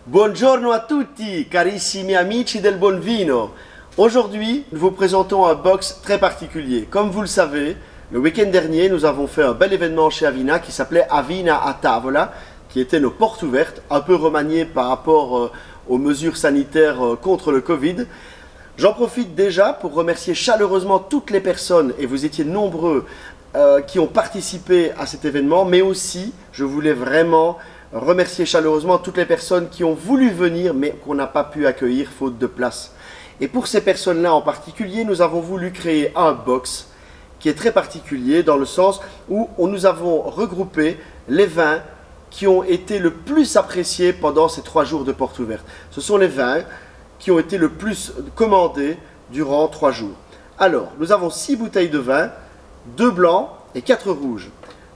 Buongiorno a tutti, carissimi amici del buon vino. Aujourd'hui, nous vous présentons un box très particulier. Comme vous le savez, le week-end dernier, nous avons fait un bel événement chez Avina qui s'appelait Avina a Tavola, qui était nos portes ouvertes, un peu remaniées par rapport aux mesures sanitaires contre le Covid. J'en profite déjà pour remercier chaleureusement toutes les personnes, et vous étiez nombreux, qui ont participé à cet événement, mais aussi, je voulais vraiment remercier chaleureusement toutes les personnes qui ont voulu venir, mais qu'on n'a pas pu accueillir faute de place. Et pour ces personnes-là en particulier, nous avons voulu créer un box qui est très particulier dans le sens où nous avons regroupé les vins qui ont été le plus appréciés pendant ces 3 jours de porte ouverte. Ce sont les vins qui ont été le plus commandés durant 3 jours. Alors, nous avons 6 bouteilles de vin, 2 blancs et 4 rouges.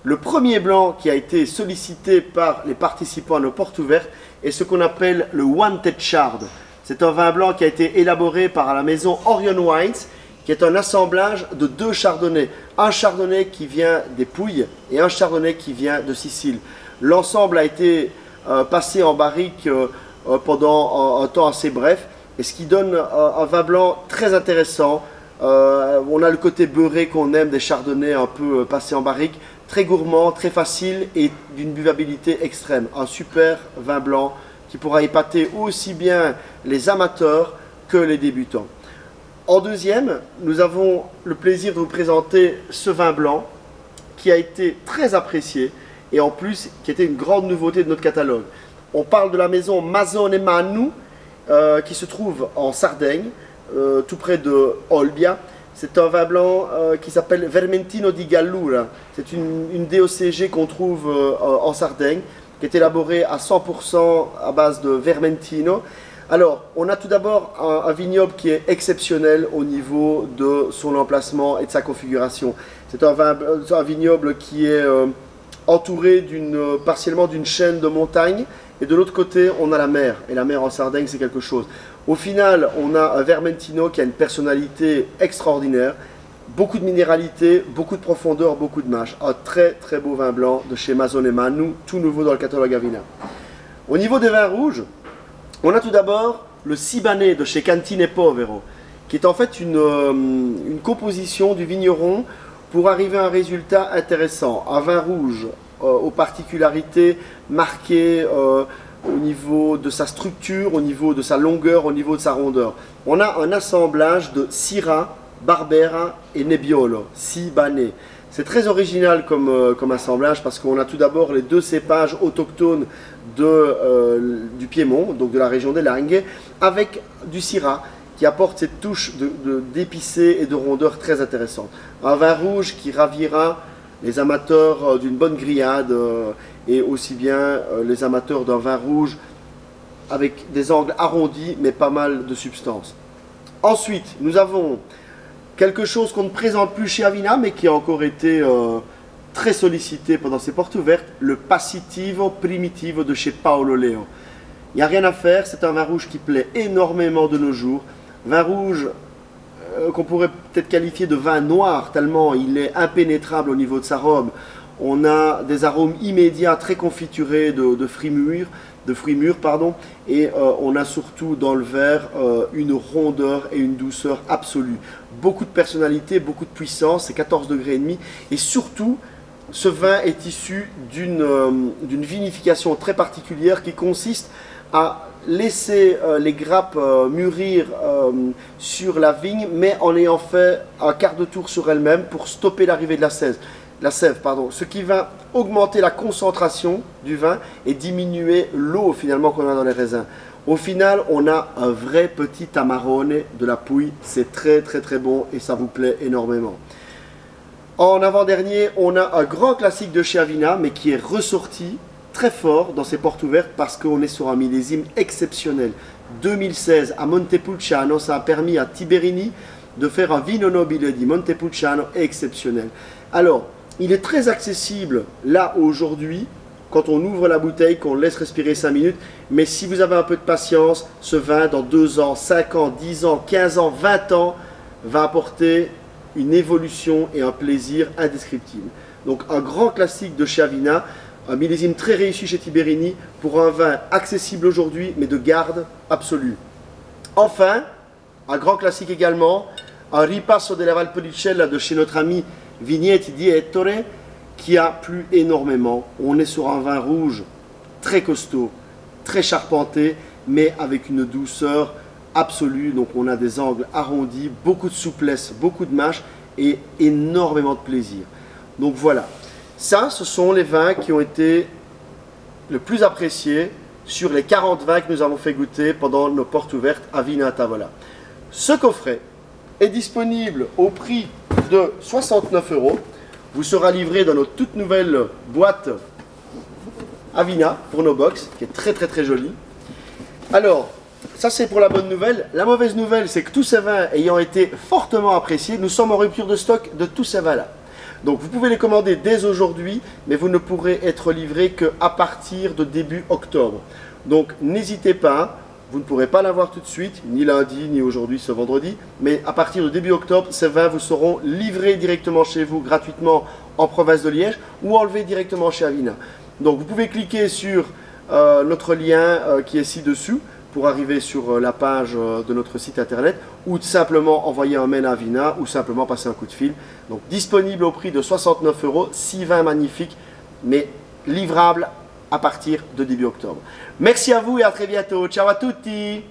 Le premier blanc qui a été sollicité par les participants à nos portes ouvertes est ce qu'on appelle le Wanted Chard. C'est un vin blanc qui a été élaboré par la maison Orion Wines, qui est un assemblage de 2 chardonnays. Un chardonnay qui vient des Pouilles et un chardonnay qui vient de Sicile. L'ensemble a été passé en barrique pendant un temps assez bref, et ce qui donne un vin blanc très intéressant. On a le côté beurré qu'on aime des chardonnays un peu passés en barrique, très gourmand, très facile et d'une buvabilité extrême. Un super vin blanc qui pourra épater aussi bien les amateurs que les débutants. En deuxième, nous avons le plaisir de vous présenter ce vin blanc qui a été très apprécié et en plus qui était une grande nouveauté de notre catalogue. On parle de la maison Mazzone Manu qui se trouve en Sardaigne, tout près de Olbia. C'est un vin blanc qui s'appelle Vermentino di Gallura. C'est une DOCG qu'on trouve en Sardaigne, qui est élaborée à 100% à base de Vermentino. Alors, on a tout d'abord un vignoble qui est exceptionnel au niveau de son emplacement et de sa configuration. C'est un vignoble qui est entouré partiellement d'une chaîne de montagnes. Et de l'autre côté, on a la mer. Et la mer en Sardaigne, c'est quelque chose. Au final, on a un Vermentino qui a une personnalité extraordinaire. Beaucoup de minéralité, beaucoup de profondeur, beaucoup de mâche. Un très très beau vin blanc de chez Mazzone Manu, tout nouveau dans le catalogue Avina. Au niveau des vins rouges, on a tout d'abord le Sibane de chez Cantine Povero, qui est en fait une composition du vigneron pour arriver à un résultat intéressant. Un vin rouge aux particularités marquées au niveau de sa structure, au niveau de sa longueur, au niveau de sa rondeur. On a un assemblage de Syrah, Barbera et Nebbiolo, Sibane. C'est très original comme assemblage parce qu'on a tout d'abord les 2 cépages autochtones du Piémont, donc de la région des Langhes, avec du Syrah qui apporte cette touche d'épicé et de rondeur très intéressante. Un vin rouge qui ravira les amateurs d'une bonne grillade et aussi bien les amateurs d'un vin rouge avec des angles arrondis mais pas mal de substance. Ensuite, nous avons quelque chose qu'on ne présente plus chez Avina mais qui a encore été très sollicité pendant ses portes ouvertes, le Passitivo Primitivo de chez Paolo Leo. Il n'y a rien à faire, c'est un vin rouge qui plaît énormément de nos jours. Vin rouge qu'on pourrait peut-être qualifier de vin noir, tellement il est impénétrable au niveau de sa robe. On a des arômes immédiats très confiturés de fruits mûrs, et on a surtout dans le verre une rondeur et une douceur absolue. Beaucoup de personnalité, beaucoup de puissance, c'est 14,5 degrés, et surtout ce vin est issu d'une vinification très particulière qui consiste à laisser les grappes mûrir sur la vigne, mais en ayant fait un quart de tour sur elle-même pour stopper l'arrivée de la sève, ce qui va augmenter la concentration du vin et diminuer l'eau finalement qu'on a dans les raisins. Au final, on a un vrai petit Amarone de la Pouille, c'est très très très bon et ça vous plaît énormément. En avant-dernier, on a un grand classique de chez Avina, mais qui est ressorti très fort dans ses portes ouvertes parce qu'on est sur un millésime exceptionnel. 2016 à Montepulciano, ça a permis à Tiberini de faire un Vino Nobile di Montepulciano exceptionnel. Alors, il est très accessible là aujourd'hui, quand on ouvre la bouteille, qu'on laisse respirer 5 minutes, mais si vous avez un peu de patience, ce vin dans 2 ans, 5 ans, 10 ans, 15 ans, 20 ans, va apporter une évolution et un plaisir indescriptible. Donc un grand classique de chez Avina, Un millésime très réussi chez Tiberini pour un vin accessible aujourd'hui, mais de garde absolue. Enfin, un grand classique également, un Ripasso della Valpolicella de chez notre ami Vigneti di Ettore, qui a plu énormément. On est sur un vin rouge très costaud, très charpenté, mais avec une douceur absolue. Donc on a des angles arrondis, beaucoup de souplesse, beaucoup de mâche et énormément de plaisir. Donc voilà. Ça, ce sont les vins qui ont été le plus appréciés sur les 40 vins que nous avons fait goûter pendant nos portes ouvertes à Vina a Tavola. Ce coffret est disponible au prix de 69 €. Vous sera livré dans notre toute nouvelle boîte Avina pour nos box, qui est très jolie. Alors, ça c'est pour la bonne nouvelle. La mauvaise nouvelle, c'est que tous ces vins ayant été fortement appréciés, nous sommes en rupture de stock de tous ces vins-là. Donc vous pouvez les commander dès aujourd'hui, mais vous ne pourrez être livrés qu'à partir de début octobre. Donc n'hésitez pas, vous ne pourrez pas l'avoir tout de suite, ni lundi, ni aujourd'hui, ce vendredi, mais à partir de début octobre, ces vins vous seront livrés directement chez vous, gratuitement, en province de Liège, ou enlevés directement chez Avina. Donc vous pouvez cliquer sur notre lien qui est ci-dessous, pour arriver sur la page de notre site internet, ou simplement envoyer un mail à Avina ou simplement passer un coup de fil. Donc disponible au prix de 69 €, 6 vins magnifiques, mais livrables à partir de début octobre. Merci à vous et à très bientôt. Ciao à tutti!